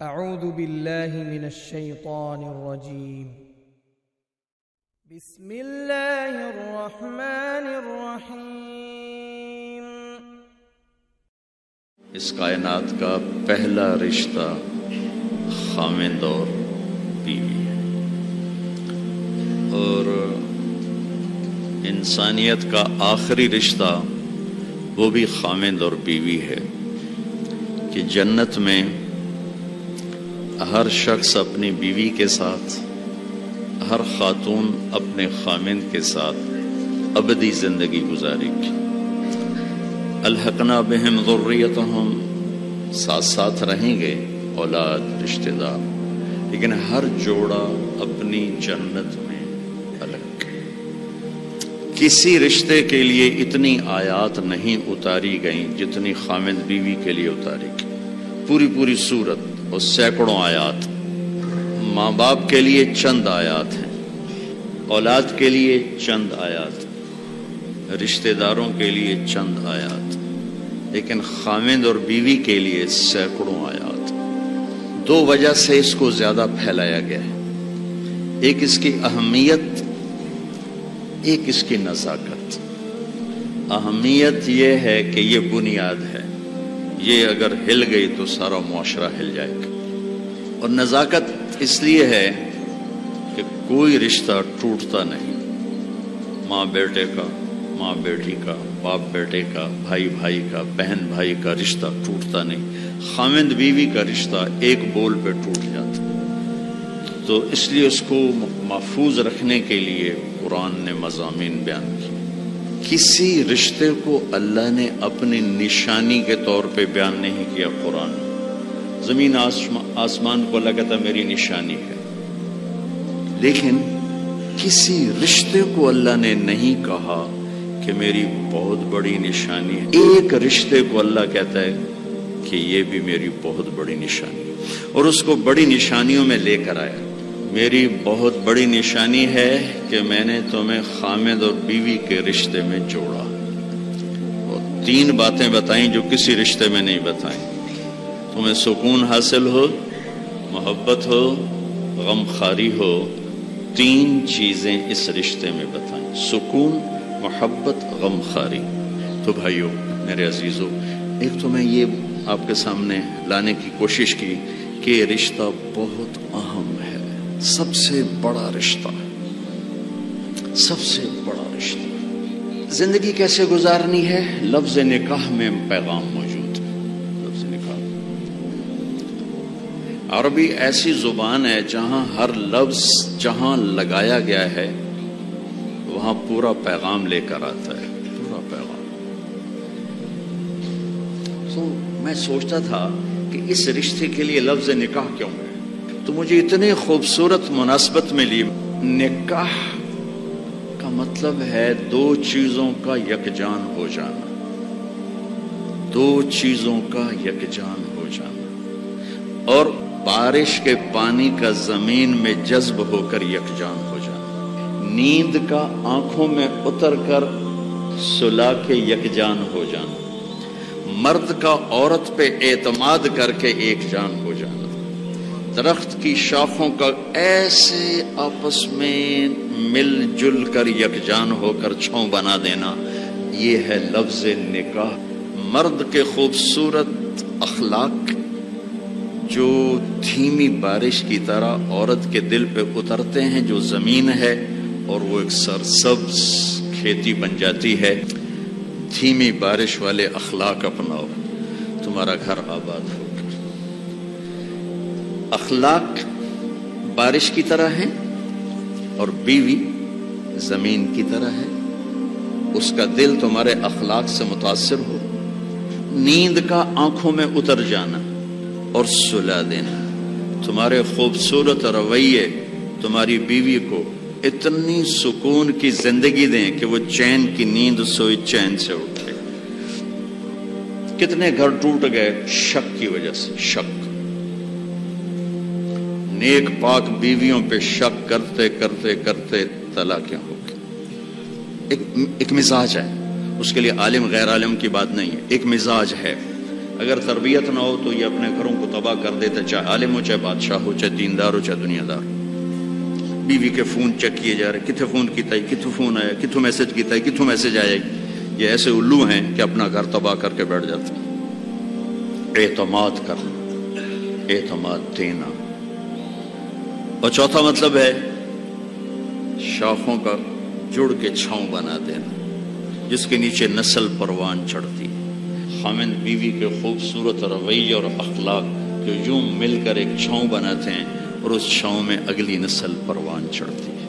اعوذ باللہ من الشیطان الرجیم بسم اللہ الرحمن الرحیم۔ اس کائنات کا پہلا رشتہ خاوند اور بیوی ہے، اور انسانیت کا آخری رشتہ وہ بھی خاوند اور بیوی ہے کہ جنت میں ہر شخص اپنی بیوی کے ساتھ، ہر خاتون اپنے خاوند کے ساتھ ابدی زندگی گزارے گی۔ الحقنا بہم ذریتہم، ساتھ ساتھ رہیں گے اولاد رشتہ دار، لیکن ہر جوڑا اپنی جنت میں الگ۔ کسی رشتے کے لیے اتنی آیات نہیں اتاری گئیں جتنی خاوند بیوی کے لیے اتاری گئی، پوری صورت اور سینکڑوں آیات۔ ماں باپ کے لیے چند آیات ہیں، اولاد کے لیے چند آیات، رشتہ داروں کے لیے چند آیات، لیکن خاوند اور بیوی کے لیے سینکڑوں آیات۔ دو وجہ سے اس کو زیادہ پھیلایا گیا ہے، ایک اس کی اہمیت، ایک اس کی نزاکت۔ اہمیت یہ ہے کہ یہ بنیاد ہے، یہ اگر ہل گئی تو سارا معاشرہ ہل جائے گا، اور نزاکت اس لیے ہے کہ کوئی رشتہ ٹوٹتا نہیں۔ ماں بیٹے کا، ماں بیٹی کا، باپ بیٹے کا، بھائی بھائی کا، بہن بھائی کا رشتہ ٹوٹتا نہیں۔ خاوند بیوی کا رشتہ ایک بول پہ ٹوٹ جاتا، تو اس لیے اس کو محفوظ رکھنے کے لیے قرآن نے مضامین بیان کیے۔ کسی رشتے کو اللہ نے اپنی نشانی کے طور پہ بیان نہیں کیا قرآن میں۔ زمین آسمان کو اللہ کہتا میری نشانی ہے، لیکن کسی رشتے کو اللہ نے نہیں کہا کہ میری بہت بڑی نشانی ہے۔ ایک رشتے کو اللہ کہتا ہے کہ یہ بھی میری بہت بڑی نشانی ہے، اور اس کو بڑی نشانیوں میں لے کر آیا۔ میری بہت بڑی نشانی ہے کہ میں نے تمہیں خاوند اور بیوی کے رشتے میں جوڑا، اور تین باتیں بتائیں جو کسی رشتے میں نہیں بتائیں۔ تمہیں سکون حاصل ہو، محبت ہو، غم خاری ہو، تین چیزیں اس رشتے میں بتائیں، سکون، محبت، غم خاری۔ تو بھائیو میرے عزیزو، ایک تو میں یہ آپ کے سامنے لانے کی کوشش کی کہ یہ رشتہ بہت اہم ہے، سب سے بڑا رشتہ، سب سے بڑا رشتہ۔ زندگی کیسے گزارنی ہے؟ لفظ نکاح میں پیغام موجود ہے۔ لفظ نکاح عربی ایسی زبان ہے جہاں ہر لفظ جہاں لگایا گیا ہے وہاں پورا پیغام لے کر آتا ہے، پورا پیغام۔ تو میں سوچتا تھا کہ اس رشتے کے لیے لفظ نکاح کیوں ہے، تو مجھے اتنے خوبصورت مناسبت ملی۔ نکاح کا مطلب ہے دو چیزوں کا یکجان ہو جانا، دو چیزوں کا یکجان ہو جانا، اور بارش کے پانی کا زمین میں جذب ہو کر یکجان ہو جانا، نیند کا آنکھوں میں اتر کر سلا کے یکجان ہو جانا، مرد کا عورت پہ اعتماد کر کے ایک جان ہو جانا، درخت کی شاخوں کا ایسے آپس میں مل جل کر یکجان ہو کر چھاؤں بنا دینا، یہ ہے لفظ نکاح۔ مرد کے خوبصورت اخلاق جو دھیمی بارش کی طرح عورت کے دل پہ اترتے ہیں، جو زمین ہے اور وہ ایک سرسبز کھیتی بن جاتی ہے۔ دھیمی بارش والے اخلاق اپناؤ، تمہارا گھر آباد ہوگا۔ اخلاق بارش کی طرح ہیں اور بیوی زمین کی طرح ہے، اس کا دل تمہارے اخلاق سے متاثر ہو، نیند کا آنکھوں میں اتر جانا اور سلا دینا۔ تمہارے خوبصورت رویے تمہاری بیوی کو اتنی سکون کی زندگی دیں کہ وہ چین کی نیند سوئی چین سے اٹھے۔ کتنے گھر ٹوٹ گئے شک کی وجہ سے، شک، نیک پاک بیویوں پہ شک کرتے کرتے کرتے طلاقیں ہو گئی۔ ایک مزاج ہے، اس کے لیے عالم غیر عالم کی بات نہیں ہے، ایک مزاج ہے اگر تربیت نہ ہو تو یہ اپنے گھروں کو تباہ کر دیتا، چاہے عالم ہو، چاہے بادشاہ ہو، چاہے دیندار ہو، چاہے دنیا دار ہو۔ بیوی کے فون چیک کیے جا رہے، کتنے فون کیتا ہے، کتوں فون آیا، کتوں میسج کیتا ہے، کتوں میسج آیا۔ یہ ایسے الو ہیں کہ اپنا گھر تباہ کر کے بیٹھ جاتے ہیں۔ اعتماد کرنا، اعتماد دینا۔ اور چوتھا مطلب ہے شاخوں کا جڑ کے چھاؤں بنا دینا، جس کے نیچے نسل پروان چڑھتی ہے۔ خامند بیوی کے خوبصورت رویے اور اخلاق جو یوں مل کر ایک چھاؤں بناتے ہیں اور اس چھاؤں میں اگلی نسل پروان چڑھتی ہے۔